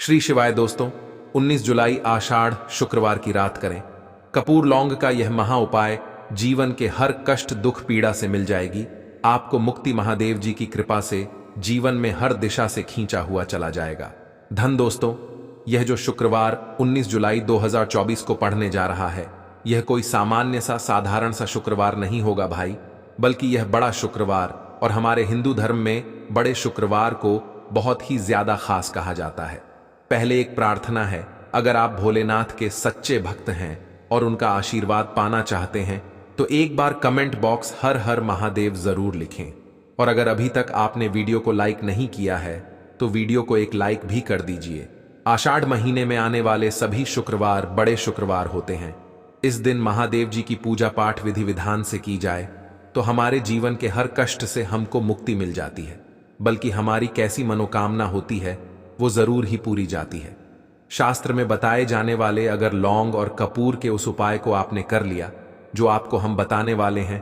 श्री शिवाय दोस्तों, 19 जुलाई आषाढ़ शुक्रवार की रात करें कपूर लौंग का यह महा उपाय। जीवन के हर कष्ट दुख पीड़ा से मिल जाएगी। आपको मुक्ति महादेव जी की कृपा से जीवन में हर दिशा से खींचा हुआ चला जाएगा। धन दोस्तों, यह जो शुक्रवार 19 जुलाई 2024 को पढ़ने जा रहा है, यह कोई सामान्य सा साधारण सा शुक्रवार नहीं होगा भाई, बल्कि यह बड़ा शुक्रवार, और हमारे हिंदू धर्म में बड़े शुक्रवार को बहुत ही ज्यादा खास कहा जाता है। पहले एक प्रार्थना है, अगर आप भोलेनाथ के सच्चे भक्त हैं और उनका आशीर्वाद पाना चाहते हैं तो एक बार कमेंट बॉक्स हर हर महादेव जरूर लिखें। और अगर अभी तक आपने वीडियो को लाइक नहीं किया है तो वीडियो को एक लाइक भी कर दीजिए। आषाढ़ महीने में आने वाले सभी शुक्रवार बड़े शुक्रवार होते हैं। इस दिन महादेव जी की पूजा पाठ विधि विधान से की जाए तो हमारे जीवन के हर कष्ट से हमको मुक्ति मिल जाती है, बल्कि हमारी कैसी मनोकामना होती है वो जरूर ही पूरी जाती है। शास्त्र में बताए जाने वाले अगर लौंग और कपूर के उस उपाय को आपने कर लिया जो आपको हम बताने वाले हैं,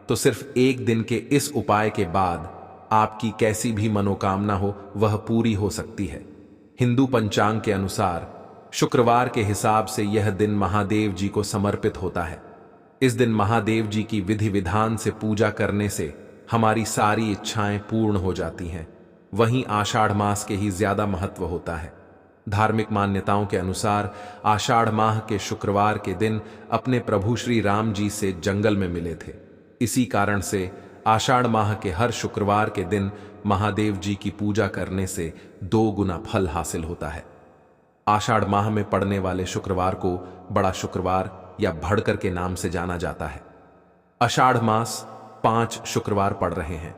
तो सिर्फ एक दिन के इस उपाय के बाद आपकी कैसी भी मनोकामना हो वह पूरी हो सकती है। हिंदू पंचांग के अनुसार शुक्रवार के हिसाब से यह दिन महादेव जी को समर्पित होता है। इस दिन महादेव जी की विधि विधान से पूजा करने से हमारी सारी इच्छाएं पूर्ण हो जाती हैं। वहीं आषाढ़ मास के ही ज्यादा महत्व होता है। धार्मिक मान्यताओं के अनुसार आषाढ़ माह के शुक्रवार के दिन अपने प्रभु श्री राम जी से जंगल में मिले थे। इसी कारण से आषाढ़ माह के हर शुक्रवार के दिन महादेव जी की पूजा करने से 2 गुना फल हासिल होता है। आषाढ़ माह में पड़ने वाले शुक्रवार को बड़ा शुक्रवार या भड़कर के नाम से जाना जाता है। आषाढ़ मास 5 शुक्रवार पड़ रहे हैं।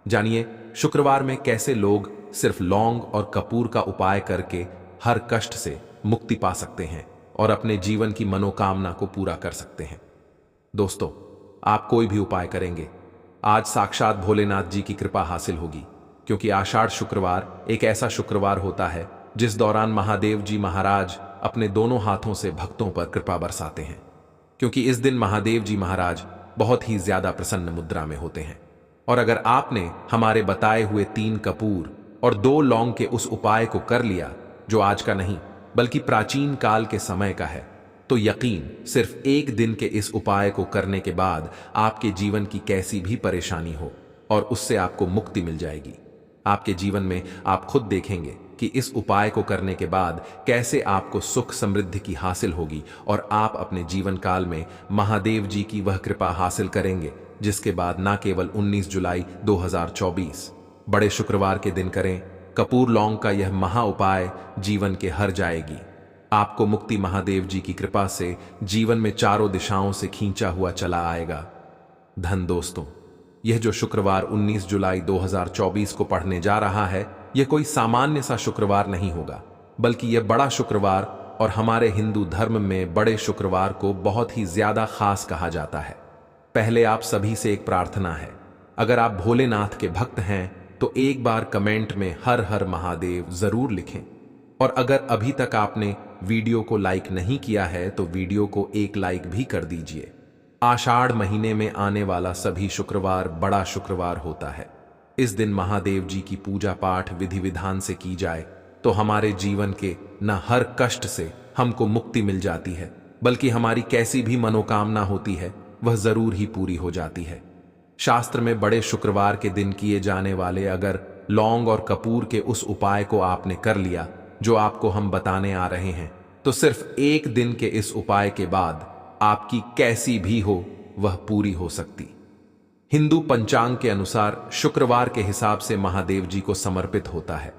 जानिए शुक्रवार में कैसे लोग सिर्फ लौंग और कपूर का उपाय करके हर कष्ट से मुक्ति पा सकते हैं और अपने जीवन की मनोकामना को पूरा कर सकते हैं। दोस्तों, आप कोई भी उपाय करेंगे, आज साक्षात भोलेनाथ जी की कृपा हासिल होगी, क्योंकि आषाढ़ शुक्रवार एक ऐसा शुक्रवार होता है जिस दौरान महादेव जी महाराज अपने दोनों हाथों से भक्तों पर कृपा बरसाते हैं। क्योंकि इस दिन महादेव जी महाराज बहुत ही ज्यादा प्रसन्न मुद्रा में होते हैं। और अगर आपने हमारे बताए हुए 3 कपूर और 2 लौंग के उस उपाय को कर लिया जो आज का नहीं बल्कि प्राचीन काल के समय का है, तो यकीन सिर्फ एक दिन के इस उपाय को करने के बाद आपके जीवन की कैसी भी परेशानी हो और उससे आपको मुक्ति मिल जाएगी। आपके जीवन में आप खुद देखेंगे कि इस उपाय को करने के बाद कैसे आपको सुख समृद्धि की हासिल होगी और आप अपने जीवन काल में महादेव जी की वह कृपा हासिल करेंगे जिसके बाद न केवल 19 जुलाई 2024 बड़े शुक्रवार के दिन करें कपूर लौंग का यह महा उपाय जीवन के हर जाएगी। आपको मुक्ति महादेव जी की कृपा से जीवन में चारों दिशाओं से खींचा हुआ चला आएगा। धन दोस्तों, यह जो शुक्रवार 19 जुलाई 2024 को पढ़ने जा रहा है, यह कोई सामान्य सा शुक्रवार नहीं होगा, बल्कि यह बड़ा शुक्रवार, और हमारे हिंदू धर्म में बड़े शुक्रवार को बहुत ही ज्यादा खास कहा जाता है। पहले आप सभी से एक प्रार्थना है, अगर आप भोलेनाथ के भक्त हैं तो एक बार कमेंट में हर हर महादेव जरूर लिखें। और अगर अभी तक आपने वीडियो को लाइक नहीं किया है तो वीडियो को एक लाइक भी कर दीजिए। आषाढ़ महीने में आने वाला सभी शुक्रवार बड़ा शुक्रवार होता है। इस दिन महादेव जी की पूजा पाठ विधि विधान से की जाए तो हमारे जीवन के न हर कष्ट से हमको मुक्ति मिल जाती है, बल्कि हमारी कैसी भी मनोकामना होती है वह जरूर ही पूरी हो जाती है। शास्त्र में बड़े शुक्रवार के दिन किए जाने वाले अगर लौंग और कपूर के उस उपाय को आपने कर लिया जो आपको हम बताने आ रहे हैं, तो सिर्फ एक दिन के इस उपाय के बाद आपकी कैसी भी हो वह पूरी हो सकती। हिंदू पंचांग के अनुसार शुक्रवार के हिसाब से महादेव जी को समर्पित होता है।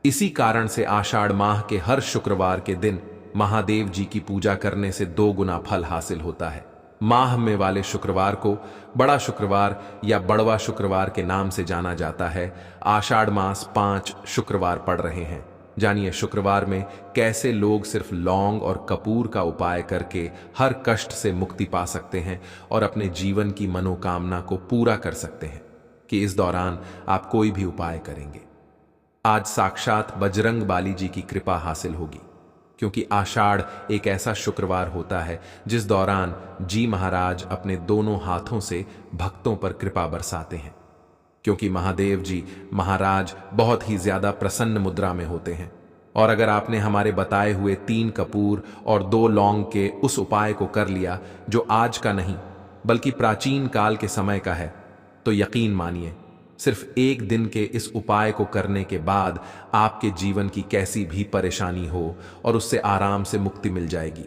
इसी कारण से आषाढ़ माह के हर शुक्रवार के दिन महादेव जी की पूजा करने से 2 गुना फल हासिल होता है। माह में वाले शुक्रवार को बड़ा शुक्रवार या बड़वा शुक्रवार के नाम से जाना जाता है। आषाढ़ मास 5 शुक्रवार पड़ रहे हैं। जानिए शुक्रवार में कैसे लोग सिर्फ लौंग और कपूर का उपाय करके हर कष्ट से मुक्ति पा सकते हैं और अपने जीवन की मनोकामना को पूरा कर सकते हैं। कि इस दौरान आप कोई भी उपाय करेंगे, आज साक्षात बजरंग बाली जी की कृपा हासिल होगी, क्योंकि आषाढ़ एक ऐसा शुक्रवार होता है जिस दौरान जी महाराज अपने दोनों हाथों से भक्तों पर कृपा बरसाते हैं। क्योंकि महादेव जी महाराज बहुत ही ज्यादा प्रसन्न मुद्रा में होते हैं। और अगर आपने हमारे बताए हुए 3 कपूर और 2 लौंग के उस उपाय को कर लिया जो आज का नहीं बल्कि प्राचीन काल के समय का है, तो यकीन मानिए सिर्फ एक दिन के इस उपाय को करने के बाद आपके जीवन की कैसी भी परेशानी हो और उससे आराम से मुक्ति मिल जाएगी।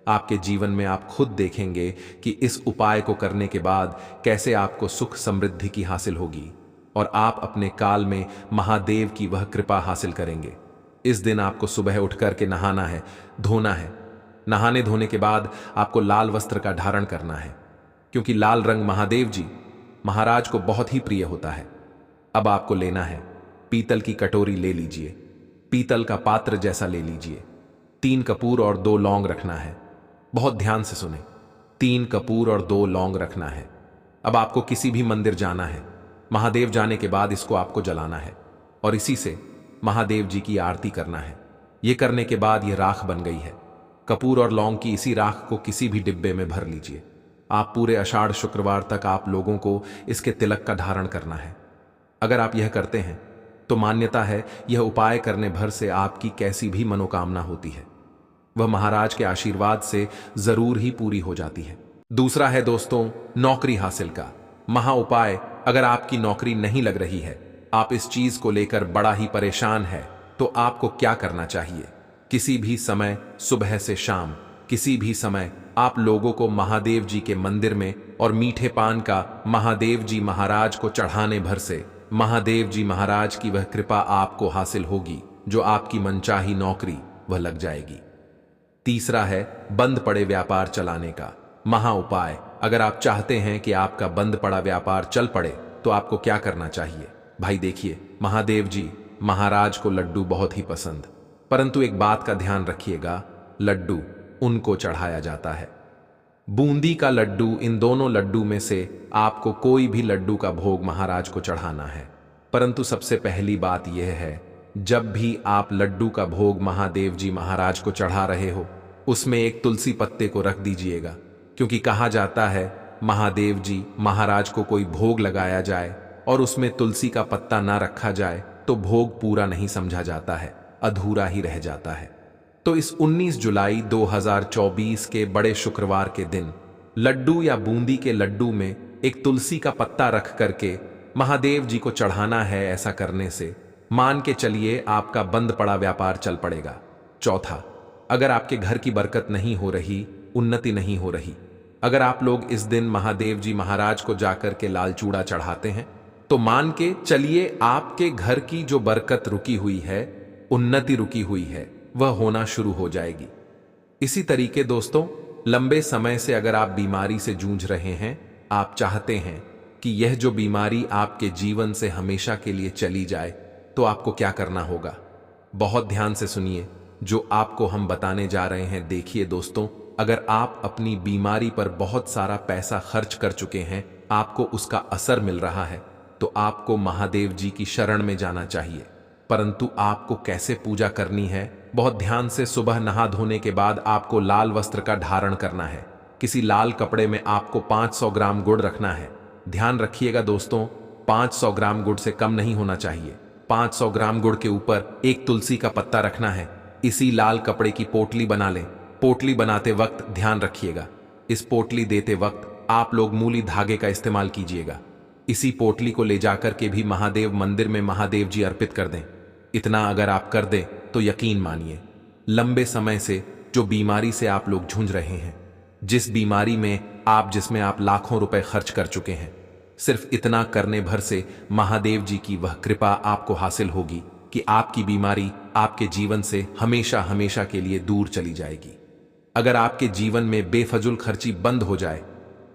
आपके जीवन में आप खुद देखेंगे कि इस उपाय को करने के बाद कैसे आपको सुख समृद्धि की हासिल होगी और आप अपने काल में महादेव की वह कृपा हासिल करेंगे। इस दिन आपको सुबह उठ करके नहाना है, धोना है। नहाने धोने के बाद आपको लाल वस्त्र का धारण करना है, क्योंकि लाल रंग महादेव जी महाराज को बहुत ही प्रिय होता है। अब आपको लेना है पीतल की कटोरी ले लीजिए, पीतल का पात्र जैसा ले लीजिए। 3 कपूर और 2 लौंग रखना है। बहुत ध्यान से सुने, 3 कपूर और 2 लौंग रखना है। अब आपको किसी भी मंदिर जाना है, महादेव जाने के बाद इसको आपको जलाना है और इसी से महादेव जी की आरती करना है। यह करने के बाद यह राख बन गई है। कपूर और लौंग की इसी राख को किसी भी डिब्बे में भर लीजिए। आप पूरे आषाढ़ शुक्रवार तक आप लोगों को इसके तिलक का धारण करना है। अगर आप यह करते हैं तो मान्यता है यह उपाय करने भर से आपकी कैसी भी मनोकामना होती है वह महाराज के आशीर्वाद से जरूर ही पूरी हो जाती है। दूसरा है दोस्तों नौकरी हासिल का महा उपाय। अगर आपकी नौकरी नहीं लग रही है, आप इस चीज को लेकर बड़ा ही परेशान है, तो आपको क्या करना चाहिए? किसी भी समय सुबह से शाम किसी भी समय आप लोगों को महादेव जी के मंदिर में और मीठे पान का महादेव जी महाराज को चढ़ाने भर से महादेव जी महाराज की वह कृपा आपको हासिल होगी जो आपकी मनचाही नौकरी वह लग जाएगी। तीसरा है बंद पड़े व्यापार चलाने का महा उपाय। अगर आप चाहते हैं कि आपका बंद पड़ा व्यापार चल पड़े तो आपको क्या करना चाहिए? भाई देखिए, महादेव जी महाराज को लड्डू बहुत ही पसंद, परंतु एक बात का ध्यान रखिएगा, लड्डू उनको चढ़ाया जाता है। बूंदी का लड्डू, इन दोनों लड्डू में से आपको कोई भी लड्डू का भोग महाराज को चढ़ाना है। परंतु सबसे पहली बात यह है, जब भी आप लड्डू का भोग महादेव जी महाराज को चढ़ा रहे हो उसमें एक तुलसी पत्ते को रख दीजिएगा, क्योंकि कहा जाता है महादेव जी महाराज को कोई भोग लगाया जाए और उसमें तुलसी का पत्ता ना रखा जाए तो भोग पूरा नहीं समझा जाता है, अधूरा ही रह जाता है। तो इस 19 जुलाई 2024 के बड़े शुक्रवार के दिन लड्डू या बूंदी के लड्डू में एक तुलसी का पत्ता रख करके महादेव जी को चढ़ाना है। ऐसा करने से मान के चलिए आपका बंद पड़ा व्यापार चल पड़ेगा। चौथा, अगर आपके घर की बरकत नहीं हो रही, उन्नति नहीं हो रही, अगर आप लोग इस दिन महादेव जी महाराज को जाकर के लाल चूड़ा चढ़ाते हैं तो मान के चलिए आपके घर की जो बरकत रुकी हुई है, उन्नति रुकी हुई है, वह होना शुरू हो जाएगी। इसी तरीके दोस्तों, लंबे समय से अगर आप बीमारी से जूझ रहे हैं, आप चाहते हैं कि यह जो बीमारी आपके जीवन से हमेशा के लिए चली जाए, तो आपको क्या करना होगा? बहुत ध्यान से सुनिए जो आपको हम बताने जा रहे हैं। देखिए दोस्तों, अगर आप अपनी बीमारी पर बहुत सारा पैसा खर्च कर चुके हैं, आपको उसका असर मिल रहा है, तो आपको महादेव जी की शरण में जाना चाहिए। परंतु आपको कैसे पूजा करनी है? बहुत ध्यान से, सुबह नहा धोने के बाद आपको लाल वस्त्र का धारण करना है। किसी लाल कपड़े में आपको 500 ग्राम गुड़ रखना है। ध्यान रखिएगा दोस्तों, 500 ग्राम गुड़ से कम नहीं होना चाहिए। 500 ग्राम गुड़ के ऊपर एक तुलसी का पत्ता रखना है। इसी लाल कपड़े की पोटली बना लें। पोटली बनाते वक्त ध्यान रखिएगा, इस पोटली देते वक्त आप लोग मूली धागे का इस्तेमाल कीजिएगा। इसी पोटली को ले जाकर के भी महादेव मंदिर में महादेव जी अर्पित कर दें। इतना अगर आप कर दें तो यकीन मानिए, लंबे समय से जो बीमारी से आप लोग जूझ रहे हैं, जिसमें आप लाखों रुपए खर्च कर चुके हैं, सिर्फ इतना करने भर से महादेव जी की वह कृपा आपको हासिल होगी कि आपकी बीमारी आपके जीवन से हमेशा हमेशा के लिए दूर चली जाएगी। अगर आपके जीवन में बेफजूल खर्ची बंद हो जाए,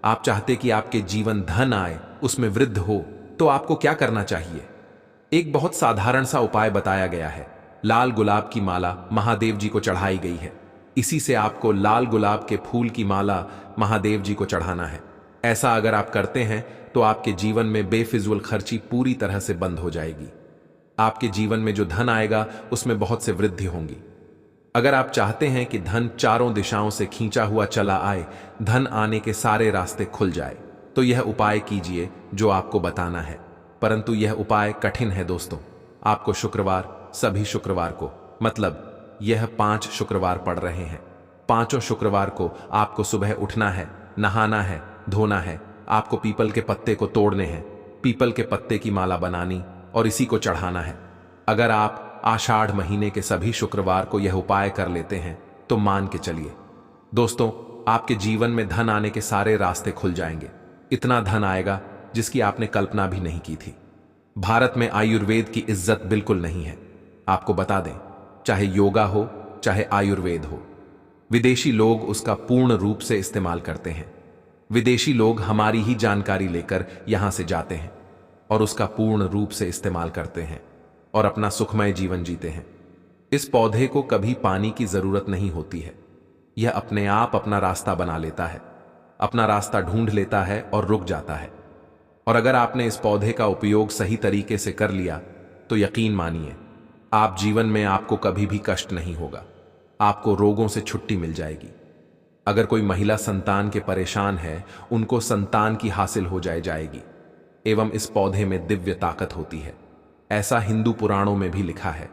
आप चाहते कि आपके जीवन धन आए, उसमें वृद्धि हो, तो आपको क्या करना चाहिए? एक बहुत साधारण सा उपाय बताया गया है। लाल गुलाब की माला महादेव जी को चढ़ाई गई है। इसी से आपको लाल गुलाब के फूल की माला महादेव जी को चढ़ाना है। ऐसा अगर आप करते हैं तो आपके जीवन में बेफिजूल खर्ची पूरी तरह से बंद हो जाएगी। आपके जीवन में जो धन आएगा उसमें बहुत से वृद्धि होंगी। अगर आप चाहते हैं कि धन चारों दिशाओं से खींचा हुआ चला आए, धन आने के सारे रास्ते खुल जाए, तो यह उपाय कीजिए जो आपको बताना है। परंतु यह उपाय कठिन है दोस्तों। आपको शुक्रवार, सभी शुक्रवार को मतलब यह 5 शुक्रवार पड़ रहे हैं। पांचों शुक्रवार को आपको सुबह उठना है, नहाना है, धोना है, आपको पीपल के पत्ते को तोड़ने हैं, पीपल के पत्ते की माला बनानी और इसी को चढ़ाना है। अगर आप आषाढ़ महीने के सभी शुक्रवार को यह उपाय कर लेते हैं तो मान के चलिए दोस्तों, आपके जीवन में धन आने के सारे रास्ते खुल जाएंगे। इतना धन आएगा जिसकी आपने कल्पना भी नहीं की थी। भारत में आयुर्वेद की इज्जत बिल्कुल नहीं है। आपको बता दें, चाहे योगा हो चाहे आयुर्वेद हो, विदेशी लोग उसका पूर्ण रूप से इस्तेमाल करते हैं। विदेशी लोग हमारी ही जानकारी लेकर यहां से जाते हैं और उसका पूर्ण रूप से इस्तेमाल करते हैं और अपना सुखमय जीवन जीते हैं। इस पौधे को कभी पानी की जरूरत नहीं होती है। यह अपने आप अपना रास्ता बना लेता है, अपना रास्ता ढूंढ लेता है और रुक जाता है। और अगर आपने इस पौधे का उपयोग सही तरीके से कर लिया तो यकीन मानिए, आप जीवन में आपको कभी भी कष्ट नहीं होगा। आपको रोगों से छुट्टी मिल जाएगी। अगर कोई महिला संतान के परेशान है, उनको संतान की हासिल हो जाएगी। एवं इस पौधे में दिव्य ताकत होती है। ऐसा हिंदू पुराणों में भी लिखा है,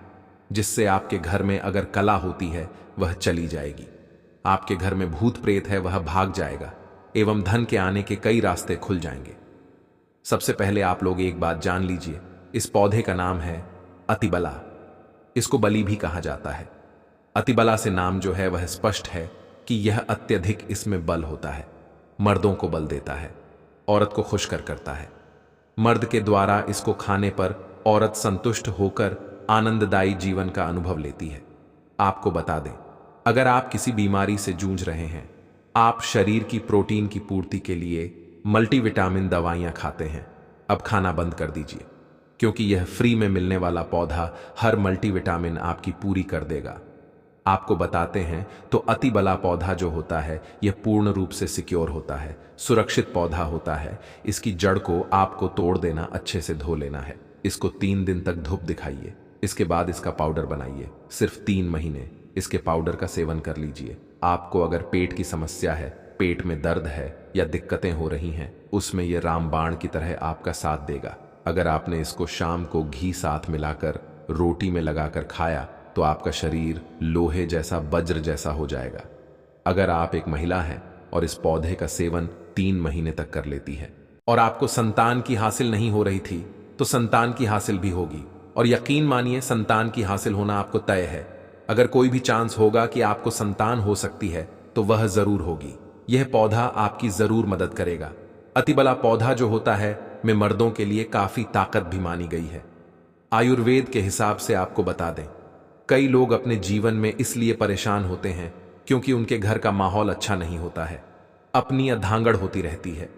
जिससे आपके घर में अगर कला होती है वह चली जाएगी। आपके घर में भूत प्रेत है वह भाग जाएगा एवं धन के आने के कई रास्ते खुल जाएंगे। सबसे पहले आप लोग एक बात जान लीजिए, इस पौधे का नाम है अतिबला। इसको बली भी कहा जाता है। अतिबला से नाम जो है वह स्पष्ट है कि यह अत्यधिक इसमें बल होता है। मर्दों को बल देता है, औरत को खुश करता है। मर्द के द्वारा इसको खाने पर औरत संतुष्ट होकर आनंददायी जीवन का अनुभव लेती है। आपको बता दें, अगर आप किसी बीमारी से जूझ रहे हैं, आप शरीर की प्रोटीन की पूर्ति के लिए मल्टीविटामिन दवाइयां खाते हैं, अब खाना बंद कर दीजिए, क्योंकि यह फ्री में मिलने वाला पौधा हर मल्टीविटामिन आपकी पूरी कर देगा। आपको बताते हैं तो अतिबला पौधा जो होता है यह पूर्ण रूप से सिक्योर होता है, सुरक्षित पौधा होता है। इसकी जड़ को आपको तोड़ देना, अच्छे से धो लेना है। इसको 3 दिन तक धूप दिखाइए, इसके बाद इसका पाउडर बनाइए। सिर्फ 3 महीने इसके पाउडर का सेवन कर लीजिए। आपको अगर पेट की समस्या है, पेट में दर्द है या दिक्कतें हो रही हैं, उसमें यह रामबाण की तरह आपका साथ देगा। अगर आपने इसको शाम को घी साथ मिलाकर रोटी में लगाकर खाया तो आपका शरीर लोहे जैसा, वज्र जैसा हो जाएगा। अगर आप एक महिला हैं और इस पौधे का सेवन 3 महीने तक कर लेती है और आपको संतान की हासिल नहीं हो रही थी तो संतान की हासिल भी होगी। और यकीन मानिए, संतान की हासिल होना आपको तय है। अगर कोई भी चांस होगा कि आपको संतान हो सकती है तो वह जरूर होगी। यह पौधा आपकी जरूर मदद करेगा। अतिबला पौधा जो होता है में मर्दों के लिए काफी ताकत भी मानी गई है। आयुर्वेद के हिसाब से आपको बता दें, कई लोग अपने जीवन में इसलिए परेशान होते हैं क्योंकि उनके घर का माहौल अच्छा नहीं होता है, अपनी अधांगड़ होती रहती है।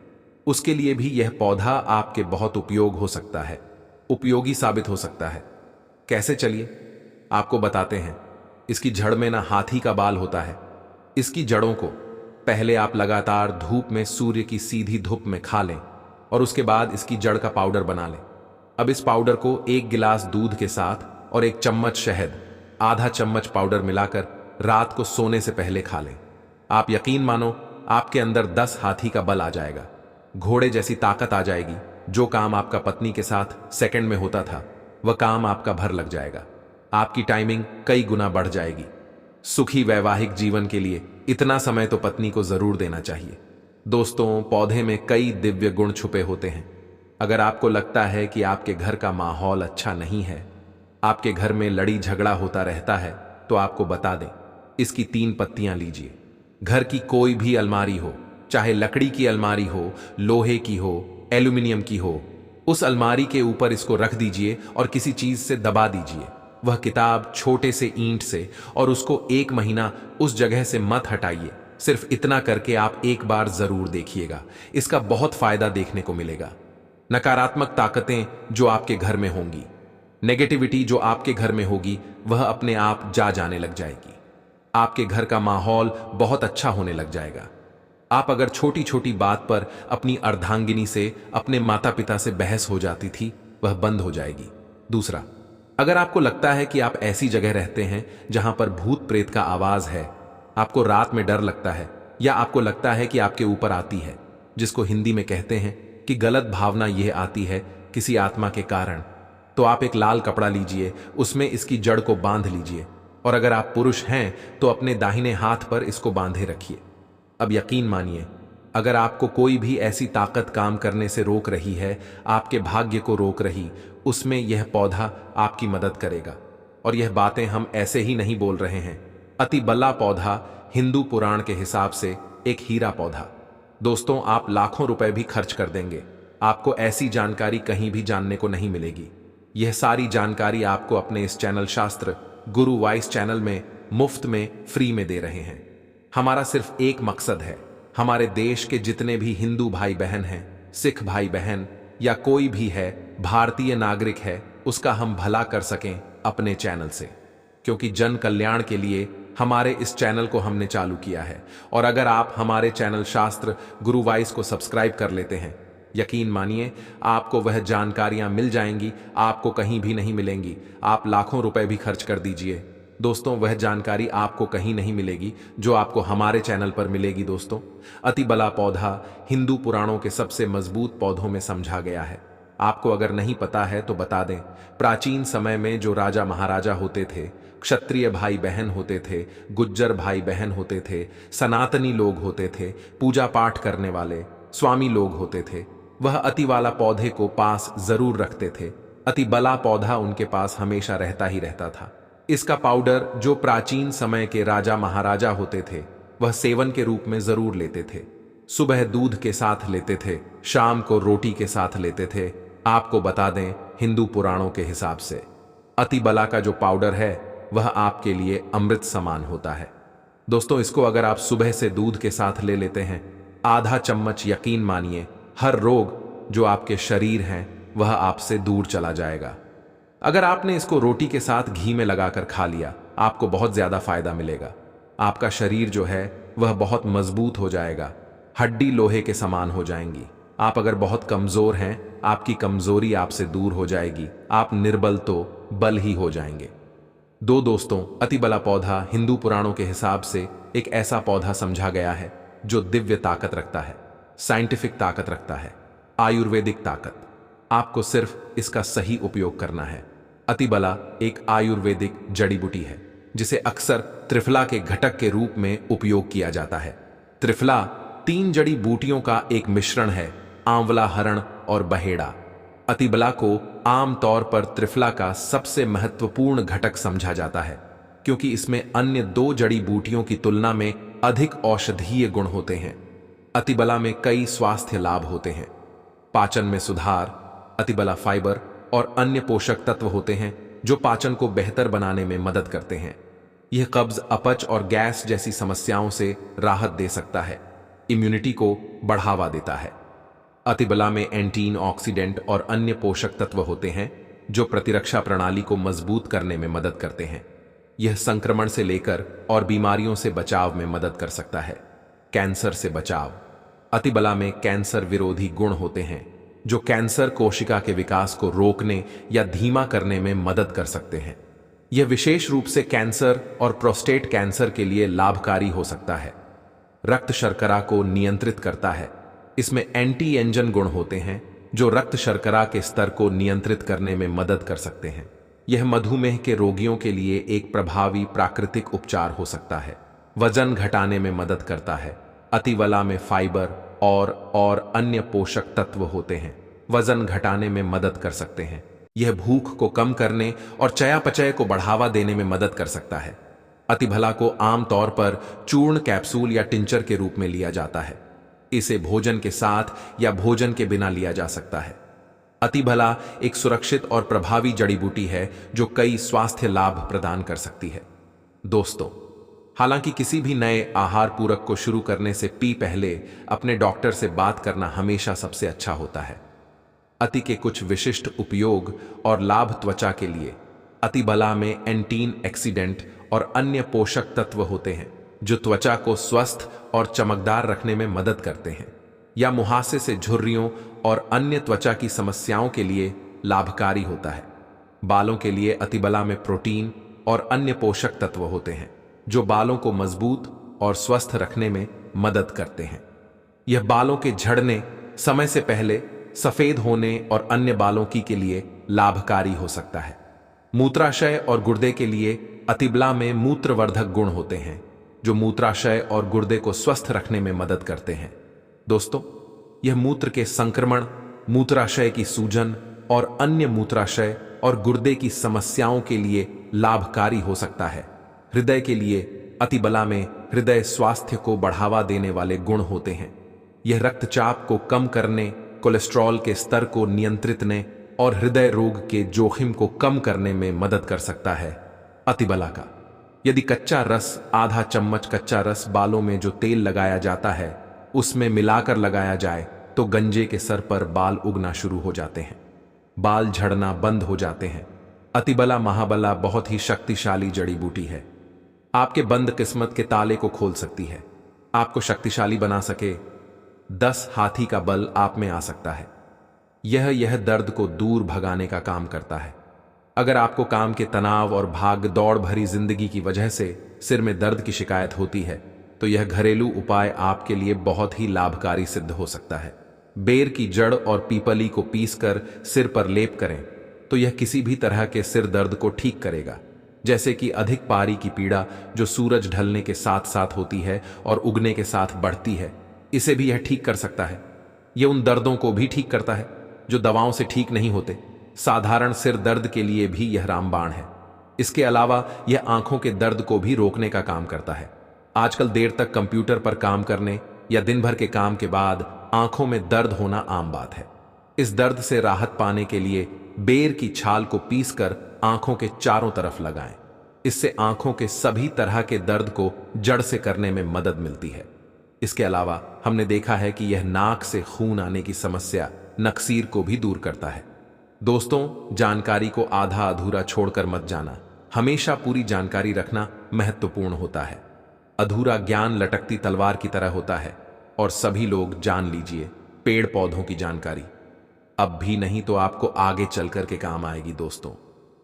उसके लिए भी यह पौधा आपके बहुत उपयोग हो सकता है, उपयोगी साबित हो सकता है। कैसे, चलिए आपको बताते हैं। इसकी जड़ में ना हाथी का बाल होता है। इसकी जड़ों को पहले आप लगातार धूप में, सूर्य की सीधी धूप में खा लें और उसके बाद इसकी जड़ का पाउडर बना लें। अब इस पाउडर को 1 गिलास दूध के साथ और 1 चम्मच शहद, आधा चम्मच पाउडर मिलाकर रात को सोने से पहले खा लें। आप यकीन मानो, आपके अंदर 10 हाथी का बल आ जाएगा, घोड़े जैसी ताकत आ जाएगी। जो काम आपका पत्नी के साथ सेकंड में होता था वह काम आपका भर लग जाएगा। आपकी टाइमिंग कई गुना बढ़ जाएगी। सुखी वैवाहिक जीवन के लिए इतना समय तो पत्नी को जरूर देना चाहिए। दोस्तों, पौधे में कई दिव्य गुण छुपे होते हैं। अगर आपको लगता है कि आपके घर का माहौल अच्छा नहीं है, आपके घर में लड़ी झगड़ा होता रहता है, तो आपको बता दें, इसकी 3 पत्तियां लीजिए। घर की कोई भी अलमारी हो, चाहे लकड़ी की अलमारी हो, लोहे की हो, एल्यूमिनियम की हो, उस अलमारी के ऊपर इसको रख दीजिए और किसी चीज से दबा दीजिए। वह किताब छोटे से ईंट से, और उसको 1 महीना उस जगह से मत हटाइए। सिर्फ इतना करके आप एक बार जरूर देखिएगा, इसका बहुत फायदा देखने को मिलेगा। नकारात्मक ताकतें जो आपके घर में होंगी, नेगेटिविटी जो आपके घर में होगी, वह अपने आप जाने लग जाएगी। आपके घर का माहौल बहुत अच्छा होने लग जाएगा। आप अगर छोटी छोटी बात पर अपनी अर्धांगिनी से, अपने माता पिता से बहस हो जाती थी, वह बंद हो जाएगी। दूसरा, अगर आपको लगता है कि आप ऐसी जगह रहते हैं जहां पर भूत प्रेत का आवाज है, आपको रात में डर लगता है या आपको लगता है कि आपके ऊपर आती है, जिसको हिंदी में कहते हैं कि गलत भावना यह आती है किसी आत्मा के कारण, तो आप एक लाल कपड़ा लीजिए, उसमें इसकी जड़ को बांध लीजिए और अगर आप पुरुष हैं तो अपने दाहिने हाथ पर इसको बांधे रखिए। अब यकीन मानिए, अगर आपको कोई भी ऐसी ताकत काम करने से रोक रही है, आपके भाग्य को रोक रही, उसमें यह पौधा आपकी मदद करेगा। और यह बातें हम ऐसे ही नहीं बोल रहे हैं। अति बला पौधा हिंदू पुराण के हिसाब से एक हीरा पौधा। दोस्तों, आप लाखों रुपए भी खर्च कर देंगे, आपको ऐसी जानकारी कहीं भी जानने को नहीं मिलेगी। यह सारी जानकारी आपको अपने इस चैनल शास्त्र गुरु वाइस चैनल में मुफ्त में फ्री में दे रहे हैं। हमारा सिर्फ एक मकसद है, हमारे देश के जितने भी हिंदू भाई बहन हैं, सिख भाई बहन या कोई भी है, भारतीय नागरिक है, उसका हम भला कर सकें अपने चैनल से। क्योंकि जन कल्याण के लिए हमारे इस चैनल को हमने चालू किया है। और अगर आप हमारे चैनल शास्त्र गुरु वाइस को सब्सक्राइब कर लेते हैं, यकीन मानिए आपको वह जानकारियां मिल जाएंगी, आपको कहीं भी नहीं मिलेंगी। आप लाखों रुपए भी खर्च कर दीजिए दोस्तों, वह जानकारी आपको कहीं नहीं मिलेगी जो आपको हमारे चैनल पर मिलेगी। दोस्तों, अति बला पौधा हिंदू पुराणों के सबसे मजबूत पौधों में समझा गया है। आपको अगर नहीं पता है तो बता दें, प्राचीन समय में जो राजा महाराजा होते थे, क्षत्रिय भाई बहन होते थे, गुज्जर भाई बहन होते थे, सनातनी लोग होते थे, पूजा पाठ करने वाले स्वामी लोग होते थे, वह अति वाला पौधे को पास जरूर रखते थे। अति बला पौधा उनके पास हमेशा रहता ही रहता था। इसका पाउडर जो प्राचीन समय के राजा महाराजा होते थे, वह सेवन के रूप में जरूर लेते थे। सुबह दूध के साथ लेते थे, शाम को रोटी के साथ लेते थे। आपको बता दें, हिंदू पुराणों के हिसाब से अति बला का जो पाउडर है वह आपके लिए अमृत समान होता है। दोस्तों, इसको अगर आप सुबह से दूध के साथ ले लेते हैं, आधा चम्मच, यकीन मानिए हर रोग जो आपके शरीर हैं वह आपसे दूर चला जाएगा। अगर आपने इसको रोटी के साथ घी में लगाकर खा लिया, आपको बहुत ज्यादा फायदा मिलेगा। आपका शरीर जो है वह बहुत मजबूत हो जाएगा, हड्डी लोहे के समान हो जाएंगी। आप अगर बहुत कमजोर हैं, आपकी कमजोरी आपसे दूर हो जाएगी, आप निर्बल तो बल ही हो जाएंगे। दोस्तों, अति बला पौधा हिंदू पुराणों के हिसाब से एक ऐसा पौधा समझा गया है जो दिव्य ताकत रखता है, साइंटिफिक ताकत रखता है, आयुर्वेदिक ताकत। आपको सिर्फ इसका सही उपयोग करना है। अति बला एक आयुर्वेदिक जड़ी बूटी है जिसे अक्सर त्रिफला के घटक के रूप में उपयोग किया जाता है। त्रिफला 3 जड़ी बूटियों का एक मिश्रण है, आंवला, हरण और बहेड़ा। अति बला को आमतौर पर त्रिफला का सबसे महत्वपूर्ण घटक समझा जाता है, क्योंकि इसमें अन्य 2 जड़ी बूटियों की तुलना में अधिक औषधीय गुण होते हैं। अति बला में कई स्वास्थ्य लाभ होते हैं। पाचन में सुधार, अति बला फाइबर और अन्य पोषक तत्व होते हैं जो पाचन को बेहतर बनाने में मदद करते हैं। यह कब्ज, अपच और गैस जैसी समस्याओं से राहत दे सकता है, इम्यूनिटी को बढ़ावा देता है। अति बला में एंटी ऑक्सीडेंट और अन्य पोषक तत्व होते हैं जो प्रतिरक्षा प्रणाली को मजबूत करने में मदद करते हैं। यह संक्रमण से लेकर और बीमारियों से बचाव में मदद कर सकता है। कैंसर से बचाव, अति बला में कैंसर विरोधी गुण होते हैं जो कैंसर कोशिका के विकास को रोकने या धीमा करने में मदद कर सकते हैं। यह विशेष रूप से कैंसर और प्रोस्टेट कैंसर के लिए लाभकारी हो सकता है। रक्त शर्करा को नियंत्रित करता है। इसमें एंटी एंजन गुण होते हैं जो रक्त शर्करा के स्तर को नियंत्रित करने में मदद कर सकते हैं। यह मधुमेह के रोगियों के लिए एक प्रभावी प्राकृतिक उपचार हो सकता है। वजन घटाने में मदद करता है। अति बला में फाइबर और अन्य पोषक तत्व होते हैं, वजन घटाने में मदद कर सकते हैं। यह भूख को कम करने और चयापचय को बढ़ावा देने में मदद कर सकता है। अति बला को आमतौर पर चूर्ण, कैप्सूल या टिंचर के रूप में लिया जाता है। इसे भोजन के साथ या भोजन के बिना लिया जा सकता है। अति बला एक सुरक्षित और प्रभावी जड़ी बूटी है जो कई स्वास्थ्य लाभ प्रदान कर सकती है। दोस्तों, हालांकि किसी भी नए आहार पूरक को शुरू करने से पहले अपने डॉक्टर से बात करना हमेशा सबसे अच्छा होता है। अति के कुछ विशिष्ट उपयोग और लाभ त्वचा के लिए, अति बला में एंटी ऑक्सीडेंट और अन्य पोषक तत्व होते हैं जो त्वचा को स्वस्थ और चमकदार रखने में मदद करते हैं, या मुहासे से झुर्रियों और अन्य त्वचा की समस्याओं के लिए लाभकारी होता है। बालों के लिए अति बला में प्रोटीन और अन्य पोषक तत्व होते हैं जो बालों को मजबूत और स्वस्थ रखने में मदद करते हैं। यह बालों के झड़ने, समय से पहले सफेद होने और अन्य बालों के लिए लाभकारी हो सकता है। मूत्राशय और गुर्दे के लिए अतिबला में मूत्रवर्धक गुण होते हैं जो मूत्राशय और गुर्दे को स्वस्थ रखने में मदद करते हैं। दोस्तों, यह मूत्र के संक्रमण, मूत्राशय की सूजन और अन्य मूत्राशय और गुर्दे की समस्याओं के लिए लाभकारी हो सकता है। हृदय के लिए अतिबला में हृदय स्वास्थ्य को बढ़ावा देने वाले गुण होते हैं। यह रक्तचाप को कम करने, कोलेस्ट्रॉल के स्तर को नियंत्रित करने और हृदय रोग के जोखिम को कम करने में मदद कर सकता है। अतिबला का यदि कच्चा रस, आधा चम्मच कच्चा रस बालों में जो तेल लगाया जाता है उसमें मिलाकर लगाया जाए तो गंजे के सर पर बाल उगना शुरू हो जाते हैं, बाल झड़ना बंद हो जाते हैं। अतिबला महाबला बहुत ही शक्तिशाली जड़ी बूटी है। आपके बंद किस्मत के ताले को खोल सकती है, आपको शक्तिशाली बना सके। 10 हाथी का बल आप में आ सकता है। यह दर्द को दूर भगाने का काम करता है। अगर आपको काम के तनाव और भाग दौड़ भरी जिंदगी की वजह से सिर में दर्द की शिकायत होती है तो यह घरेलू उपाय आपके लिए बहुत ही लाभकारी सिद्ध हो सकता है। बेर की जड़ और पीपली को पीसकर सिर पर लेप करें तो यह किसी भी तरह के सिर दर्द को ठीक करेगा, जैसे कि अधिक पारी की पीड़ा जो सूरज ढलने के साथ साथ होती है और उगने के साथ बढ़ती है, इसे भी यह ठीक कर सकता है। यह उन दर्दों को भी ठीक करता है जो दवाओं से ठीक नहीं होते। साधारण सिर दर्द के लिए भी यह रामबाण है। इसके अलावा यह आंखों के दर्द को भी रोकने का काम करता है। आजकल देर तक कंप्यूटर पर काम करने या दिन भर के काम के बाद आंखों में दर्द होना आम बात है। इस दर्द से राहत पाने के लिए बेर की छाल को पीसकर आंखों के चारों तरफ लगाएं। इससे आंखों के सभी तरह के दर्द को जड़ से करने में मदद मिलती है। इसके अलावा हमने देखा है कि यह नाक से खून आने की समस्या, नक्सीर को भी दूर करता है। दोस्तों, जानकारी को आधा अधूरा छोड़कर मत जाना। हमेशा पूरी जानकारी रखना महत्वपूर्ण होता है। अधूरा ज्ञान लटकती तलवार की तरह होता है और सभी लोग जान लीजिए पेड़ पौधों की जानकारी अब भी नहीं तो आपको आगे चलकर के काम आएगी। दोस्तों,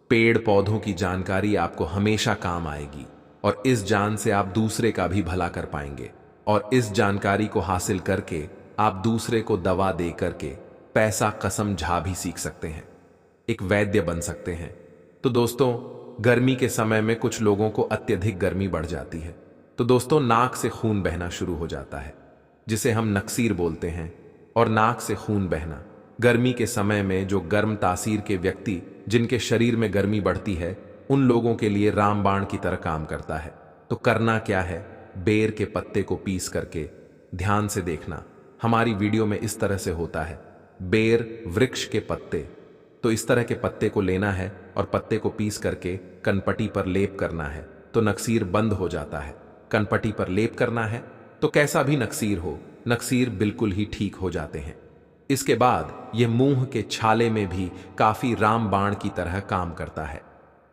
पेड़ पौधों की जानकारी आपको हमेशा काम आएगी और इस जान से आप दूसरे का भी भला कर पाएंगे और इस जानकारी को हासिल करके आप दूसरे को दवा दे करके पैसा कसम झा भी सीख सकते हैं, एक वैद्य बन सकते हैं। तो दोस्तों, गर्मी के समय में कुछ लोगों को अत्यधिक गर्मी बढ़ जाती है तो दोस्तों नाक से खून बहना शुरू हो जाता है, जिसे हम नक्सीर बोलते हैं। और नाक से खून बहना गर्मी के समय में जो गर्म तासीर के व्यक्ति जिनके शरीर में गर्मी बढ़ती है उन लोगों के लिए रामबाण की तरह काम करता है। तो करना क्या है, बेर के पत्ते को पीस करके ध्यान से देखना। हमारी वीडियो में इस तरह से होता है, बेर वृक्ष के पत्ते। तो इस तरह के पत्ते को लेना है और पत्ते को पीस करके कनपटी पर लेप करना है तो नक्सीर बंद हो जाता है। कनपटी पर लेप करना है तो कैसा भी नक्सीर हो, नक्सीर बिल्कुल ही ठीक हो जाते हैं। इसके बाद यह मुंह के छाले में भी काफी रामबाण की तरह काम करता है।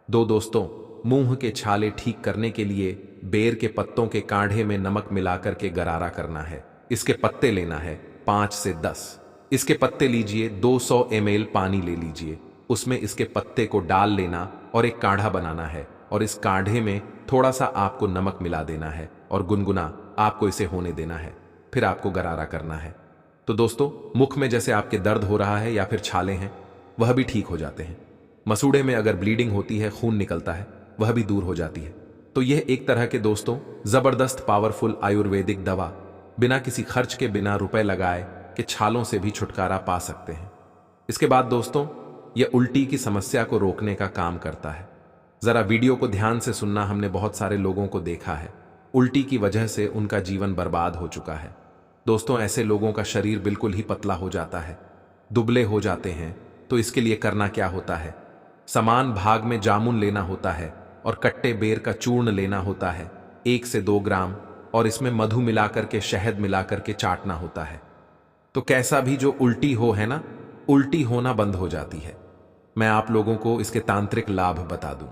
दोस्तों, मुंह के छाले ठीक करने के लिए बेर के पत्तों के काढ़े में नमक मिलाकर के गरारा करना है। इसके पत्ते लेना है 5 से 10। इसके पत्ते लीजिए, 200 ml पानी ले लीजिए, उसमें इसके पत्ते को डाल लेना और एक काढ़ा बनाना है और इस काढ़े में थोड़ा सा आपको नमक मिला देना है और गुनगुना आपको इसे होने देना है। फिर आपको गरारा करना है। तो दोस्तों, मुख में जैसे आपके दर्द हो रहा है या फिर छाले हैं वह भी ठीक हो जाते हैं। मसूड़े में अगर ब्लीडिंग होती है, खून निकलता है, वह भी दूर हो जाती है। तो यह एक तरह के दोस्तों जबरदस्त पावरफुल आयुर्वेदिक दवा बिना किसी खर्च के, बिना रुपए लगाए के छालों से भी छुटकारा पा सकते हैं। इसके बाद दोस्तों, यह उल्टी की समस्या को रोकने का काम करता है। जरा वीडियो को ध्यान से सुनना। हमने बहुत सारे लोगों को देखा है उल्टी की वजह से उनका जीवन बर्बाद हो चुका है। दोस्तों, ऐसे लोगों का शरीर बिल्कुल ही पतला हो जाता है, दुबले हो जाते हैं। तो इसके लिए करना क्या होता है, समान भाग में जामुन लेना होता है और कट्टे बेर का चूर्ण लेना होता है 1 से 2 ग्राम और इसमें मधु मिलाकर के, शहद मिलाकर के चाटना होता है। तो कैसा भी जो उल्टी हो है ना, उल्टी होना बंद हो जाती है। मैं आप लोगों को इसके तांत्रिक लाभ बता दूं।